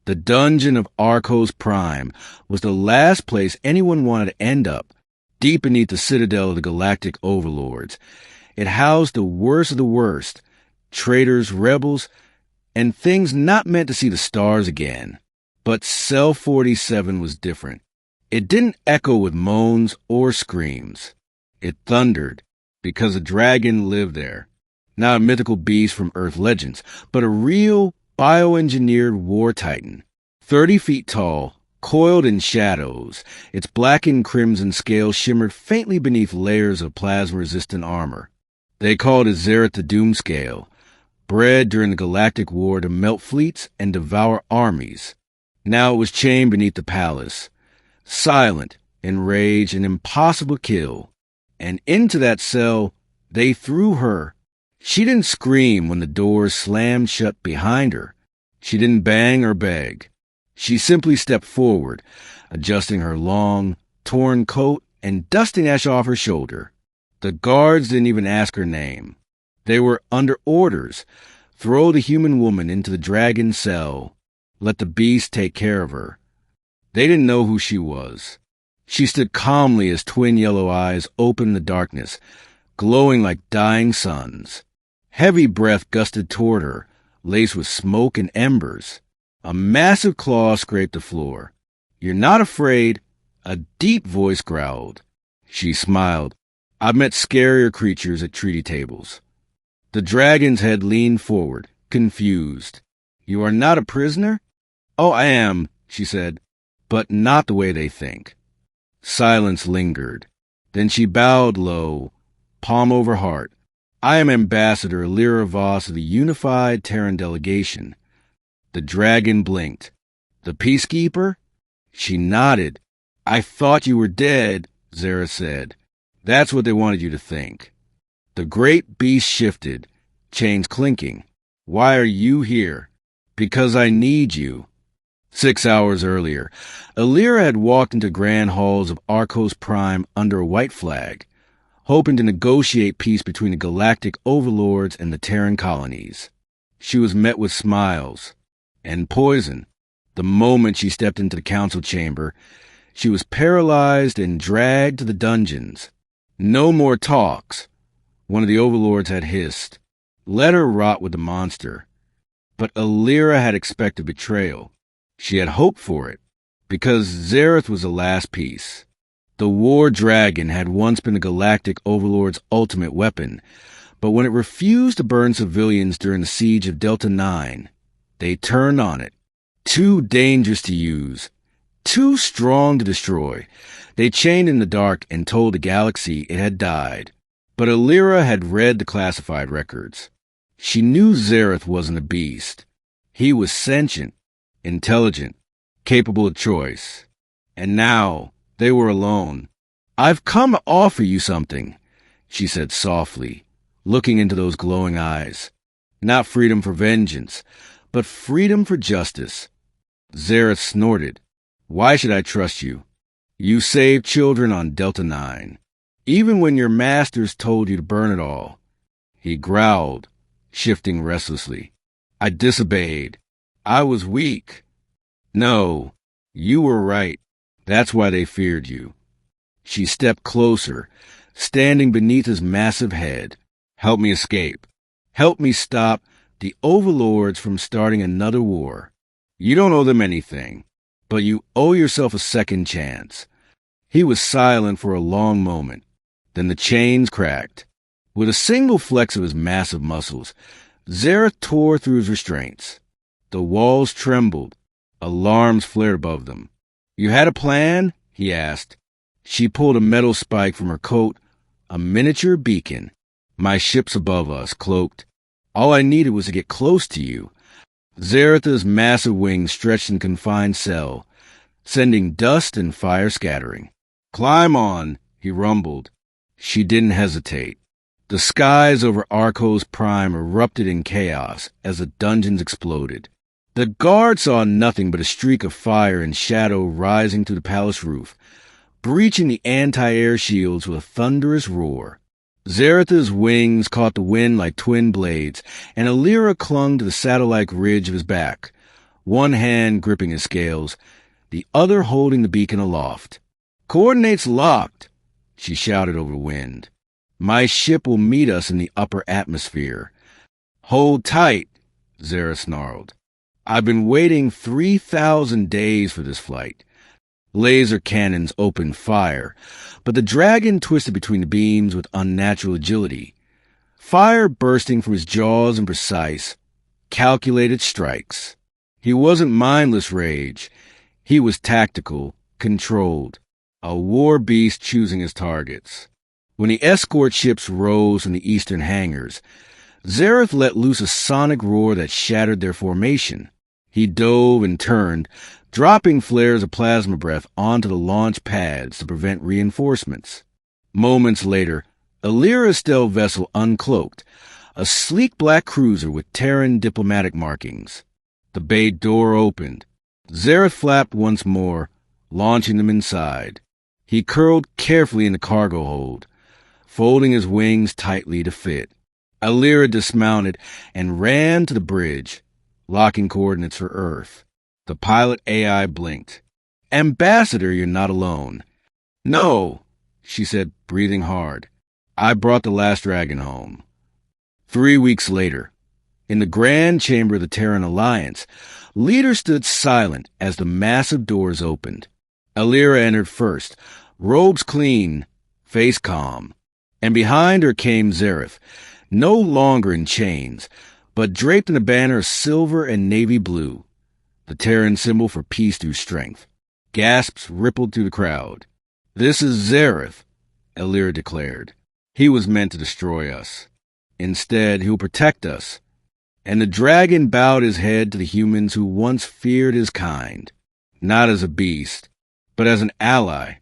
The dungeon of Arcos Prime was the last place anyone wanted to end up, deep beneath the citadel of the Galactic Overlords. It housed the worst of the worst, traitors, rebels, and things not meant to see the stars again. But Cell 47 was different. It didn't echo with moans or screams. It thundered, because a dragon lived there. Not a mythical beast from Earth legends, but a real, bioengineered war titan. 30 feet tall, coiled in shadows, its black and crimson scales shimmered faintly beneath layers of plasma-resistant armor. They called it Zereth the Doomscale, bred during the Galactic War to melt fleets and devour armies. Now it was chained beneath the palace, silent, enraged, and impossible to kill. And into that cell, they threw her. She didn't scream when the doors slammed shut behind her. She didn't bang or beg. She simply stepped forward, adjusting her long, torn coat and dusting ash off her shoulder. The guards didn't even ask her name. They were under orders. Throw the human woman into the dragon cell. Let the beast take care of her. They didn't know who she was. She stood calmly as twin yellow eyes opened the darkness, glowing like dying suns. Heavy breath gusted toward her, laced with smoke and embers. A massive claw scraped the floor. "You're not afraid," a deep voice growled. She smiled. "I've met scarier creatures at treaty tables." The dragon's head leaned forward, confused. "You are not a prisoner?" "Oh, I am," she said, "but not the way they think." Silence lingered. Then she bowed low, palm over heart. "I am Ambassador Lyra Voss of the Unified Terran Delegation." The dragon blinked. "The Peacekeeper?" She nodded. "I thought you were dead," Zara said. "That's what they wanted you to think." The great beast shifted, chains clinking. "Why are you here?" "Because I need you." 6 hours earlier, Alira had walked into grand halls of Arcos Prime under a white flag, hoping to negotiate peace between the Galactic Overlords and the Terran colonies. She was met with smiles and poison. The moment she stepped into the council chamber, she was paralyzed and dragged to the dungeons. "No more talks," one of the overlords had hissed. "Let her rot with the monster." But Alira had expected betrayal. She had hoped for it, because Zereth was the last piece. The war dragon had once been the Galactic Overlord's ultimate weapon, but when it refused to burn civilians during the siege of Delta 9, they turned on it. Too dangerous to use, too strong to destroy. They chained in the dark and told the galaxy it had died. But Alira had read the classified records. She knew Zereth wasn't a beast. He was sentient, intelligent, capable of choice. And now they were alone. "I've come to offer you something," she said softly, looking into those glowing eyes. "Not freedom for vengeance, but freedom for justice." Zereth snorted. "Why should I trust you? You saved children on Delta 9, even when your masters told you to burn it all." He growled, shifting restlessly. "I disobeyed. I was weak." "No, you were right. That's why they feared you." She stepped closer, standing beneath his massive head. "Help me escape. Help me stop the overlords from starting another war. You don't owe them anything, but you owe yourself a second chance." He was silent for a long moment. Then the chains cracked. With a single flex of his massive muscles, Zereth tore through his restraints. The walls trembled. Alarms flared above them. "You had a plan?" he asked. She pulled a metal spike from her coat, a miniature beacon. "My ship's above us, cloaked. All I needed was to get close to you." Zereth's massive wings stretched in confined cell, sending dust and fire scattering. "Climb on," he rumbled. She didn't hesitate. The skies over Arcos Prime erupted in chaos as the dungeons exploded. The guard saw nothing but a streak of fire and shadow rising to the palace roof, breaching the anti-air shields with a thunderous roar. Zereth's wings caught the wind like twin blades, and Alira clung to the saddle-like ridge of his back, one hand gripping his scales, the other holding the beacon aloft. "Coordinates locked," she shouted over the wind. "My ship will meet us in the upper atmosphere." "Hold tight," Zareth snarled. "I've been waiting 3,000 days for this flight." Laser cannons opened fire, but the dragon twisted between the beams with unnatural agility. Fire bursting from his jaws in precise, calculated strikes. He wasn't mindless rage. He was tactical, controlled, a war beast choosing his targets. When the escort ships rose from the eastern hangars, Zareth let loose a sonic roar that shattered their formation. He dove and turned, dropping flares of plasma breath onto the launch pads to prevent reinforcements. Moments later, a Lyra stealth vessel uncloaked, a sleek black cruiser with Terran diplomatic markings. The bay door opened. Zareth flapped once more, launching them inside. He curled carefully in the cargo hold, folding his wings tightly to fit. Lyra dismounted and ran to the bridge, locking coordinates for Earth. The pilot AI blinked. "Ambassador, you're not alone." "No," she said, breathing hard. "I brought the last dragon home." 3 weeks later, in the grand chamber of the Terran Alliance, leaders stood silent as the massive doors opened. Lyra entered first, robes clean, face calm, and behind her came Zareth, no longer in chains, but draped in a banner of silver and navy blue, the Terran symbol for peace through strength. Gasps rippled through the crowd. "This is Zareth," Lyra declared. "He was meant to destroy us. Instead, he will protect us." And the dragon bowed his head to the humans who once feared his kind, not as a beast, but as an ally,